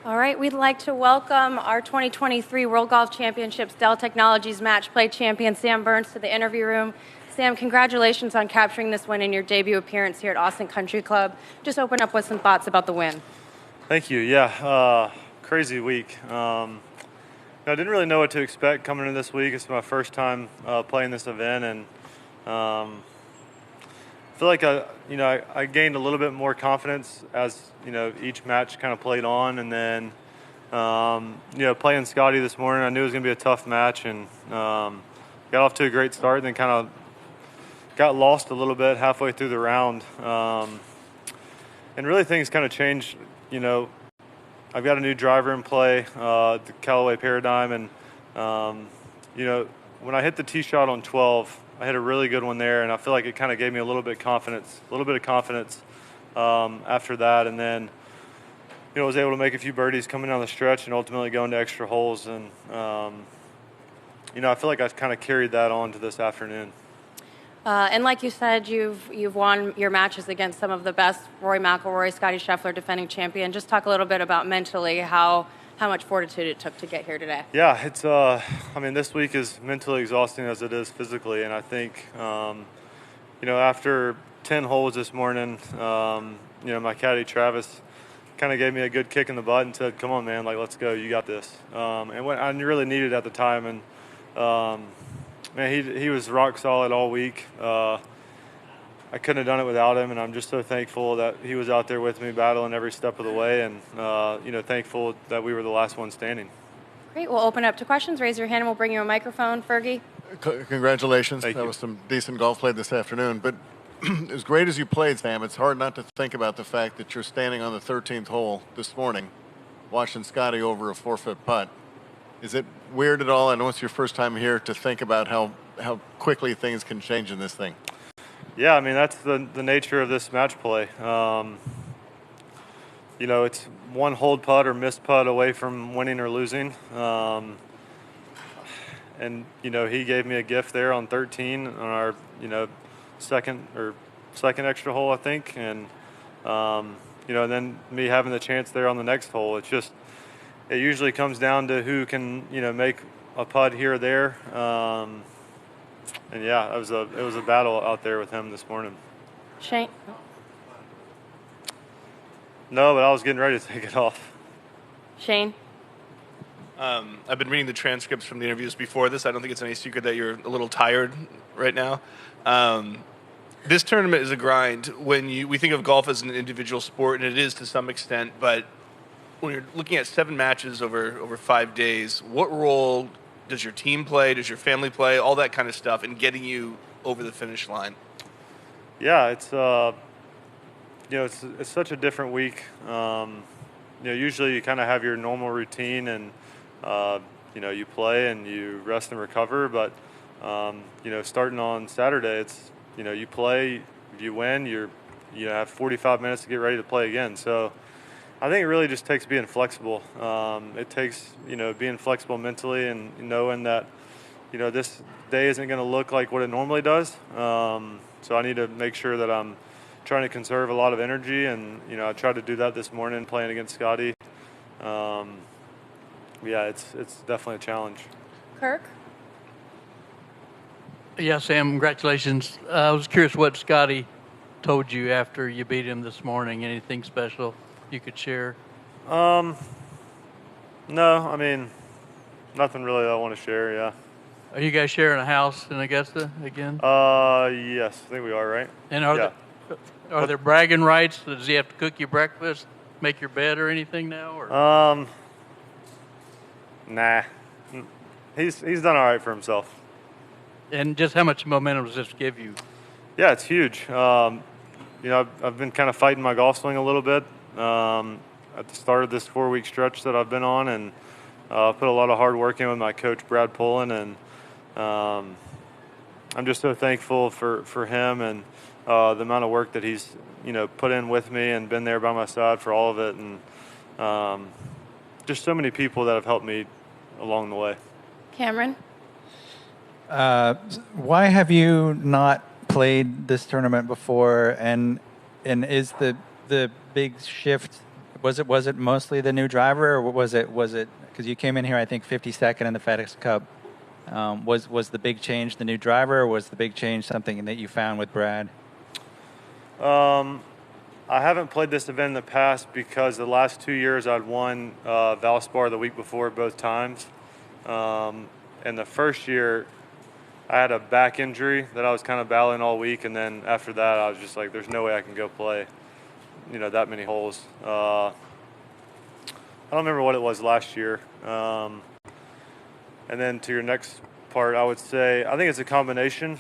All right, we'd like to welcome our 2023 World Golf Championships Dell Technologies Match Play champion Sam Burns to the interview room. Sam, congratulations on capturing this win in your debut appearance here at Austin Country Club. Just open up with some thoughts about the win. Thank you. Yeah, crazy week. I didn't really know what to expect coming into this week. It's my first time playing this event, and I feel like I gained a little bit more confidence as each match kind of played on, and then playing Scotty this morning, I knew it was going to be a tough match, and got off to a great start, and then kind of got lost a little bit halfway through the round, and really things kind of changed. I've got a new driver in play, the Callaway Paradigm, and when I hit the tee shot on 12. I hit a really good one there, and I feel like it kind of gave me a little bit of confidence after that, and then was able to make a few birdies coming down the stretch and ultimately going to extra holes, and I feel like I kind of carried that on to this afternoon. And like you said, you've won your matches against some of the best: Rory McIlroy, Scotty Scheffler, defending champion. Just talk a little bit about mentally how much fortitude it took to get here today. Yeah, it's this week is mentally exhausting as it is physically, and I think after 10 holes this morning, my caddy Travis kind of gave me a good kick in the butt and said, "Come on, man, let's go. You got this." And what I really needed at the time, and he was rock solid all week. I couldn't have done it without him, and I'm just so thankful that he was out there with me battling every step of the way, and thankful that we were the last one standing. Great. We'll open up to questions. Raise your hand and we'll bring you a microphone. Fergie? Congratulations. Thank you. That was some decent golf play this afternoon. But as great as you played, Sam, it's hard not to think about the fact that you're standing on the 13th hole this morning watching Scotty over a 4-foot putt. Is it weird at all? I know it's your first time here to think about how quickly things can change in this thing. Yeah, that's the nature of this match play. It's one hold putt or missed putt away from winning or losing. And he gave me a gift there on 13 on our second extra hole, I think, and and then me having the chance there on the next hole. It usually comes down to who can make a putt here or there. And yeah, it was a battle out there with him this morning. Shane? No, but I was getting ready to take it off. Shane? I've been reading the transcripts from the interviews before this. I don't think it's any secret that you're a little tired right now. This tournament is a grind. We think of golf as an individual sport, and it is to some extent, but when you're looking at 7 matches over 5 days, what role does your team play? Does your family play? All that kind of stuff in getting you over the finish line. Yeah, it's it's such a different week. Usually you kind of have your normal routine, and you play and you rest and recover. But starting on Saturday, it's you play. If you win, you have 45 minutes to get ready to play again. So I think it really just takes being flexible. It takes, being flexible mentally and knowing that, this day isn't going to look like what it normally does. So I need to make sure that I'm trying to conserve a lot of energy, and, I tried to do that this morning playing against Scotty. It's definitely a challenge. Kirk? Yeah, Sam, congratulations. I was curious what Scotty told you after you beat him this morning. Anything special you could share? No, nothing really I want to share, yeah. Are you guys sharing a house in Augusta again? Yes, I think we are, right? And are there bragging rights? Does he have to cook you breakfast, make your bed or anything now? Or? Nah. He's done all right for himself. And just how much momentum does this give you? Yeah, it's huge. I've been kind of fighting my golf swing a little bit at the start of this 4-week stretch that I've been on, and put a lot of hard work in with my coach, Brad Pullen, and I'm just so thankful for him and the amount of work that he's put in with me and been there by my side for all of it, and just so many people that have helped me along the way. Cameron? Why have you not played this tournament before, and is the big shift Was it mostly the new driver, or was it because you came in here I think 52nd in the FedEx Cup? Was the big change the new driver, or was the big change something that you found with Brad? I haven't played this event in the past because the last 2 years I'd won Valspar the week before both times. And the first year I had a back injury that I was kind of battling all week, and then after that I was just like, there's no way I can go play, that many holes. I don't remember what it was last year. And then to your next part, I would say I think it's a combination.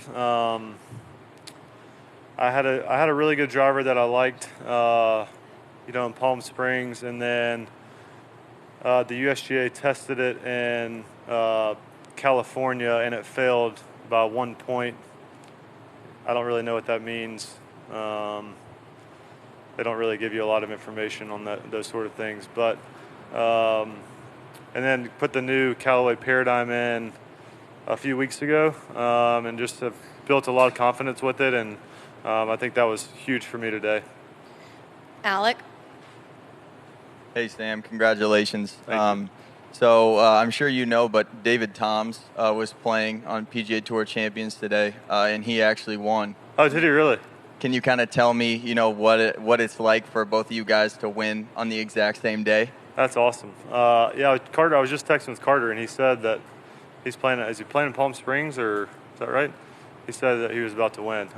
I had a really good driver that I liked, in Palm Springs, and then the USGA tested it in California, and it failed by 1 point. I don't really know what that means. They don't really give you a lot of information on those sort of things, but and then put the new Callaway Paradigm in a few weeks ago, and just have built a lot of confidence with it, and I think that was huge for me today. Alec? Hey, Sam. Congratulations. Thank you. So I'm sure you know, but David Toms was playing on PGA Tour Champions today, and he actually won. Oh, did he really? Can you kind of tell me, what it's like for both of you guys to win on the exact same day? That's awesome. Yeah, Carter. I was just texting with Carter, and he said that he's playing. Is he playing in Palm Springs, or is that right? He said that he was about to win.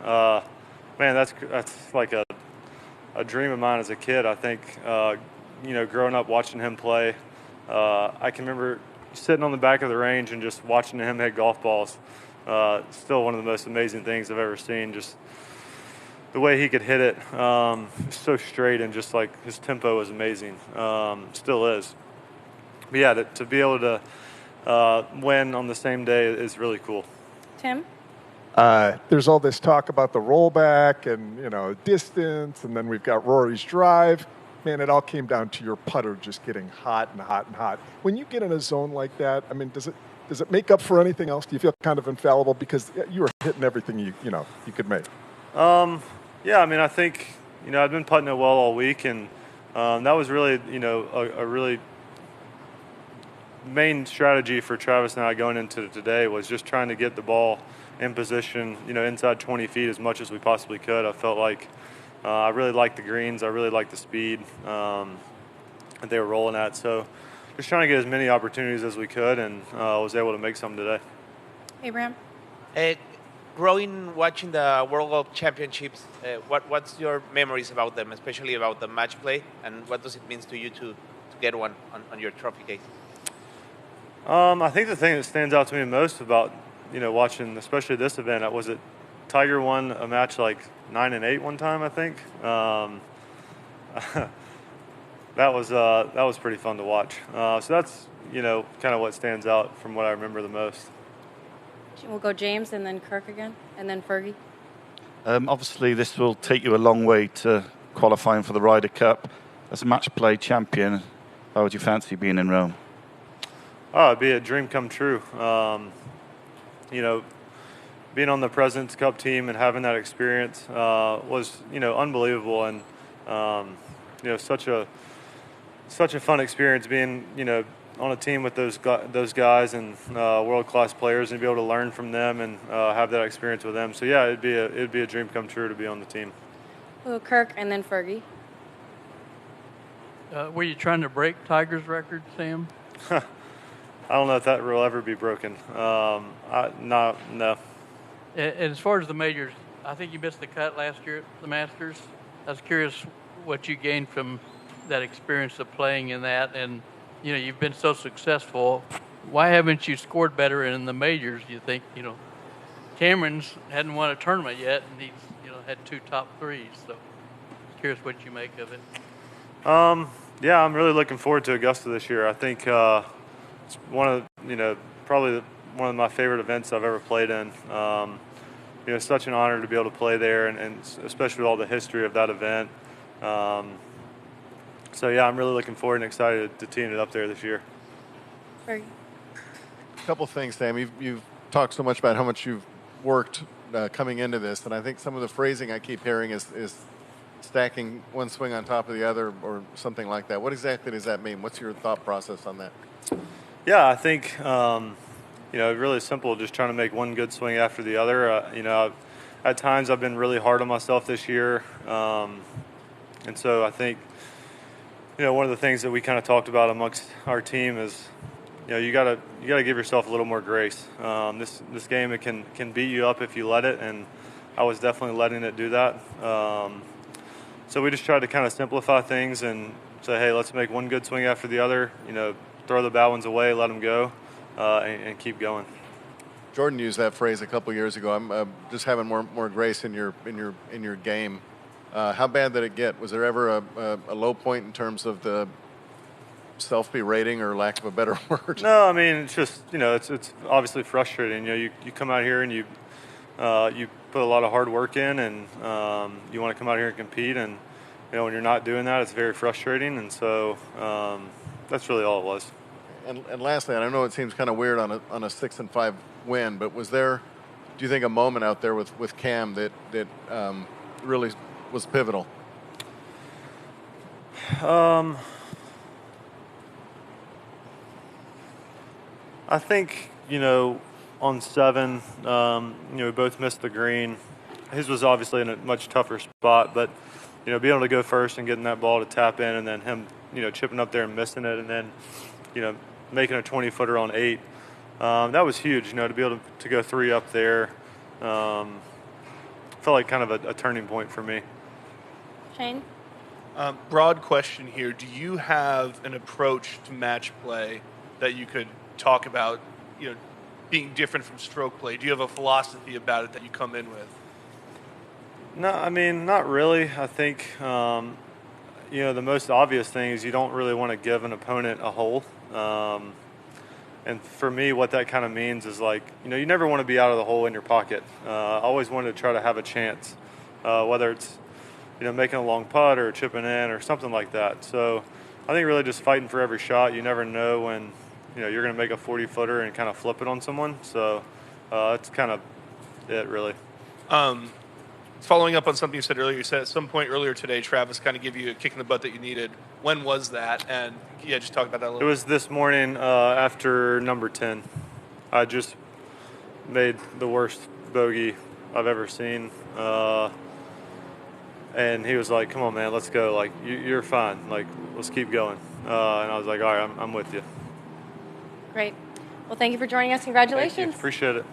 Man, that's like a dream of mine as a kid. I think, growing up watching him play, I can remember sitting on the back of the range and just watching him hit golf balls. Still one of the most amazing things I've ever seen. Just the way he could hit it, so straight, and just like his tempo was amazing. Still is. But yeah, to be able to win on the same day is really cool. Tim? There's all this talk about the rollback and, distance, and then we've got Rory's drive. Man, it all came down to your putter just getting hot and hot and hot. When you get in a zone like that, I mean, does it make up for anything else? Do you feel kind of infallible because you were hitting everything you could make? Yeah, I mean, I think, I've been putting it well all week, and that was really, a really main strategy for Travis and I going into today was just trying to get the ball in position, inside 20 feet as much as we possibly could. I felt like I really liked the greens. I really liked the speed that they were rolling at. So just trying to get as many opportunities as we could, and was able to make some today. Abraham? Watching the World Golf Championships, what's your memories about them, especially about the match play, and what does it mean to you to get one on your trophy case? I think the thing that stands out to me most about watching, especially this event, was it Tiger won a match like 9 and 8 one time, I think. That was pretty fun to watch. So that's kind of what stands out from what I remember the most. We'll go James, and then Kirk again, and then Fergie. Obviously, this will take you a long way to qualifying for the Ryder Cup. As a match play champion, how would you fancy being in Rome? Oh, it'd be a dream come true. Being on the President's Cup team and having that experience was, unbelievable, and such a fun experience being, on a team with those guys and world-class players, and be able to learn from them and have that experience with them. So yeah, it'd be a dream come true to be on the team. We'll go Kirk, and then Fergie. Were you trying to break Tiger's record, Sam? I don't know if that will ever be broken. No. And as far as the majors, I think you missed the cut last year at the Masters. I was curious what you gained from that experience of playing in that, and you've been so successful. Why haven't you scored better in the majors? You think Cameron's hadn't won a tournament yet, and he's had 2 top 3s. So curious what you make of it. Yeah, I'm really looking forward to Augusta this year. I think it's one of probably one of my favorite events I've ever played in. It's such an honor to be able to play there, and especially with all the history of that event. So yeah, I'm really looking forward and excited to teeing it up there this year. Fergie. A couple things, Sam. You've talked so much about how much you've worked coming into this, and I think some of the phrasing I keep hearing is stacking one swing on top of the other or something like that. What exactly does that mean? What's your thought process on that? Yeah, I think really simple. Just trying to make one good swing after the other. At times I've been really hard on myself this year, and so I think one of the things that we kind of talked about amongst our team is you gotta give yourself a little more grace. This game, it can beat you up if you let it, and I was definitely letting it do that. So we just tried to kind of simplify things and say, hey, let's make one good swing after the other. Throw the bad ones away, let them go, and keep going. Jordan used that phrase a couple years ago. I'm just having more grace in your game. How bad did it get? Was there ever a low point in terms of the self-berating, or lack of a better word? No, I mean, it's just it's obviously frustrating. You come out here and you put a lot of hard work in, and you want to come out here and compete, and when you're not doing that, it's very frustrating. And so that's really all it was. And lastly, I know it seems kind of weird on a 6-5 win, but was there, do you think, a moment out there with Cam that really was pivotal? I think on 7, we both missed the green. His was obviously in a much tougher spot, but being able to go first and getting that ball to tap in, and then him chipping up there and missing it, and then making a 20-footer on 8. That was huge, to be able to go 3 up there. Felt like kind of a turning point for me. Shane? Broad question here. Do you have an approach to match play that you could talk about, being different from stroke play? Do you have a philosophy about it that you come in with? No, I mean, not really. I think, the most obvious thing is you don't really want to give an opponent a hole. And for me, what that kind of means is you never want to be out of the hole in your pocket. I always wanted to try to have a chance, whether it's, making a long putt or chipping in or something like that. So I think really just fighting for every shot. You never know when, you're going to make a 40-footer and kind of flip it on someone. So that's kind of it, really. Following up on something you said earlier, you said at some point earlier today, Travis kind of gave you a kick in the butt that you needed. When was that? And just talk about that a little bit. It was this morning after number 10. I just made the worst bogey I've ever seen. And he was like, come on, man, let's go. You're fine. Let's keep going. And I was like, all right, I'm with you. Great. Well, thank you for joining us. Congratulations. Thank you. Appreciate it.